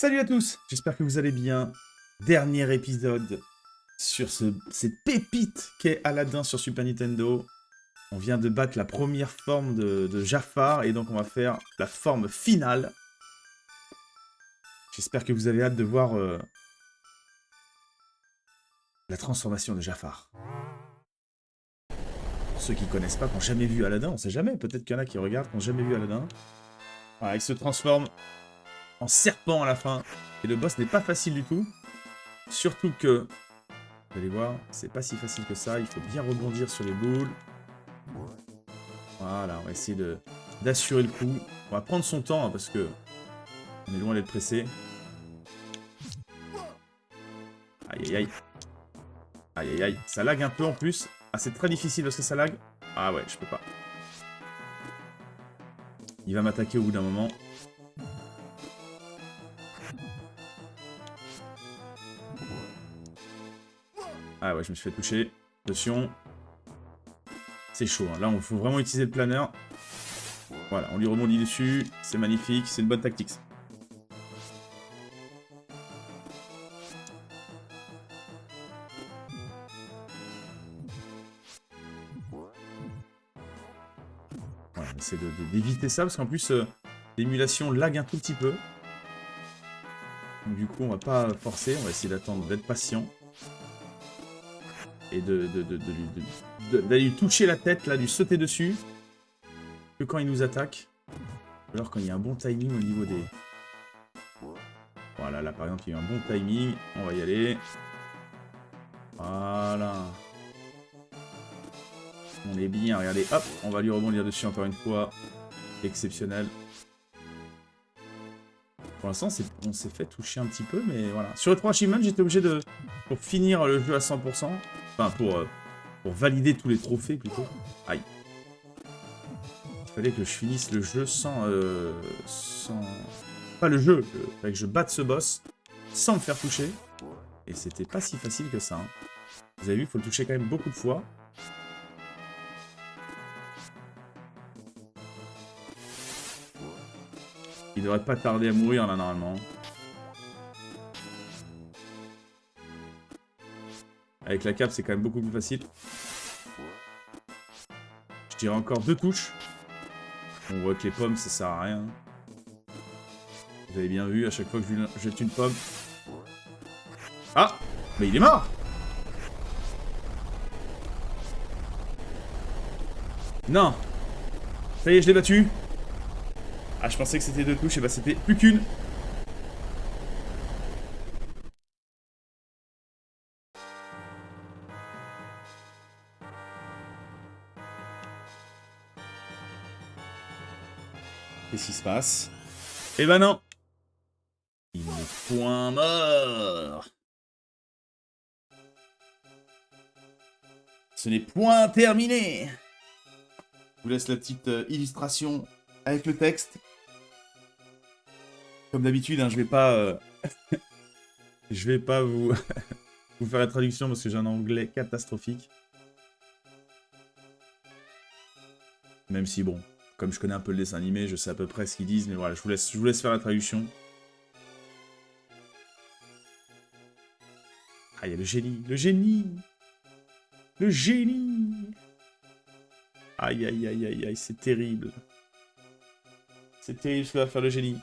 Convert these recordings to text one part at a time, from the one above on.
Salut à tous, j'espère que vous allez bien. Dernier épisode sur cette pépite qu'est Aladdin sur Super Nintendo. On vient de battre la première forme de Jafar et donc on va faire la forme finale. J'espère que vous avez hâte de voir la transformation de Jafar. Pour ceux qui ne connaissent pas, qui n'ont jamais vu Aladdin, on sait jamais, peut-être qu'il y en a qui regardent, qui n'ont jamais vu Aladdin. Voilà, il se transforme en serpent à la fin. Et le boss n'est pas facile du tout. Surtout que, vous allez voir, c'est pas si facile que ça. Il faut bien rebondir sur les boules. Voilà, on va essayer d'assurer le coup. On va prendre son temps, hein, parce que on est loin d'être pressé. Aïe, aïe, aïe. Aïe, aïe, aïe. Ça lag un peu en plus. Ah, c'est très difficile parce que ça lag. Ah ouais, je peux pas. Il va m'attaquer au bout d'un moment. Ah ouais, je me suis fait toucher. Attention. C'est chaud, hein. Là, il faut vraiment utiliser le planeur. Voilà, on lui rebondit dessus. C'est magnifique, c'est une bonne tactique. Voilà, on essaie d'éviter ça, parce qu'en plus, l'émulation lag un tout petit peu. Donc du coup, on va pas forcer, on va essayer d'attendre, d'être patient. Et d'aller lui toucher la tête, là, lui sauter dessus. Que quand il nous attaque. Alors quand il y a un bon timing au niveau des... Voilà, là par exemple, il y a eu un bon timing. On va y aller. Voilà. On est bien, regardez, hop, on va lui rebondir dessus encore une fois. Exceptionnel. Pour l'instant, on s'est fait toucher un petit peu, mais voilà. Sur le 3 achievements, j'étais obligé de... Pour finir le jeu à 100%, enfin, pour valider tous les trophées, plutôt. Aïe. Il fallait que je finisse le jeu sans... Pas le jeu, il fallait que je batte ce boss sans me faire toucher. Et c'était pas si facile que ça. Hein. Vous avez vu, il faut le toucher quand même beaucoup de fois. Il devrait pas tarder à mourir là normalement. Avec la cape c'est quand même beaucoup plus facile. Je dirais encore 2 touches. On voit que les pommes ça sert à rien. Vous avez bien vu à chaque fois que je jette une pomme. Ah! Mais il est mort! Non! Ça y est, je l'ai battu. Ah, je pensais que c'était 2 touches, et bah c'était plus qu'une. Qu'est-ce qui se passe? Eh ben non! Il n'est point mort! Ce n'est point terminé! Je vous laisse la petite illustration avec le texte. Comme d'habitude, hein, je vais pas vous, vous faire la traduction parce que j'ai un anglais catastrophique. Même si, bon, comme je connais un peu le dessin animé, je sais à peu près ce qu'ils disent, mais voilà, je vous laisse faire la traduction. Ah, il y a le génie, le génie! Le génie! Aïe, aïe, aïe, aïe, aïe, c'est terrible. C'est terrible ce que va faire le génie.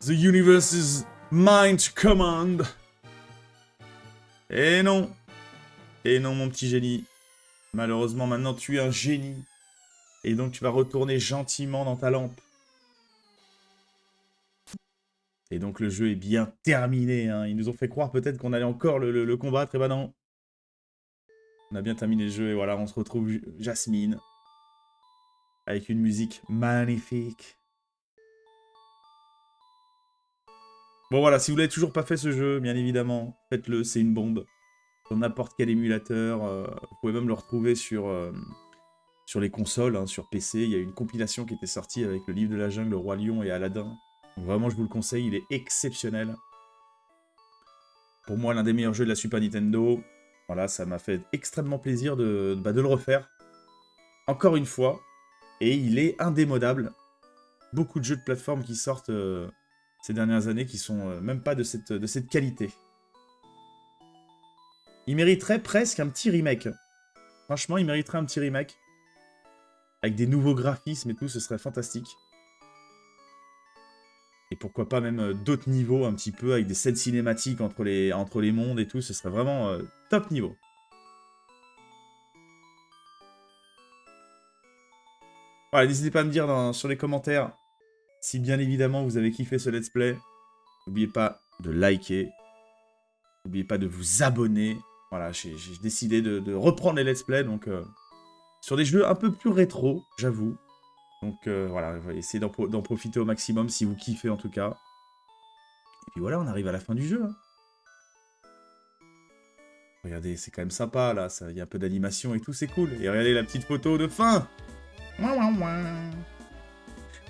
The universe is mine to command. Et non. Et non, mon petit génie. Malheureusement, maintenant, tu es un génie. Et donc, tu vas retourner gentiment dans ta lampe. Et donc, le jeu est bien terminé. Hein. Ils nous ont fait croire peut-être qu'on allait encore le combattre. Et ben non. On a bien terminé le jeu. Et voilà, on se retrouve Jasmine. Avec une musique magnifique. Bon voilà, si vous l'avez toujours pas fait ce jeu, bien évidemment, faites-le, c'est une bombe. Sur n'importe quel émulateur, vous pouvez même le retrouver sur les consoles, hein, sur PC. Il y a une compilation qui était sortie avec le livre de la jungle, le Roi Lion et Aladdin. Donc vraiment, je vous le conseille, il est exceptionnel. Pour moi, l'un des meilleurs jeux de la Super Nintendo. Voilà, ça m'a fait extrêmement plaisir de le refaire. Encore une fois. Et il est indémodable. Beaucoup de jeux de plateforme qui sortent ces dernières années qui sont même pas de cette qualité. Il mériterait presque un petit remake. Franchement, il mériterait un petit remake. Avec des nouveaux graphismes et tout, ce serait fantastique. Et pourquoi pas même d'autres niveaux un petit peu, avec des scènes cinématiques entre les mondes et tout, ce serait vraiment top niveau. Voilà, n'hésitez pas à me dire sur les commentaires si bien évidemment vous avez kiffé ce let's play. N'oubliez pas de liker. N'oubliez pas de vous abonner. Voilà, j'ai décidé de reprendre les let's play, donc sur des jeux un peu plus rétro, j'avoue. Donc voilà, essayez d'en profiter au maximum si vous kiffez en tout cas. Et puis voilà, on arrive à la fin du jeu. Hein. Regardez, c'est quand même sympa là, il y a un peu d'animation et tout, c'est cool. Et regardez la petite photo de fin. Ouin ouin ouin.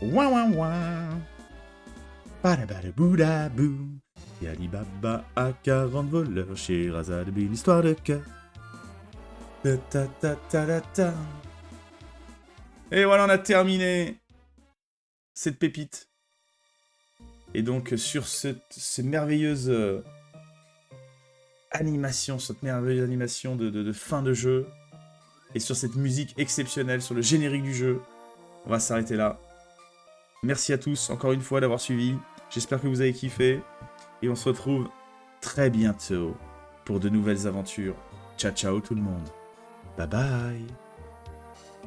Ouin ouin ouin. Badabadabou. Et Alibaba a 40 voleurs chez Razad, une histoire de cœur. Ta ta ta ta ta. Et voilà, on a terminé cette pépite. Et donc, sur cette merveilleuse animation, de fin de jeu, et sur cette musique exceptionnelle, sur le générique du jeu, on va s'arrêter là. Merci à tous, encore une fois, d'avoir suivi. J'espère que vous avez kiffé. Et on se retrouve très bientôt pour de nouvelles aventures. Ciao, ciao tout le monde. Bye bye.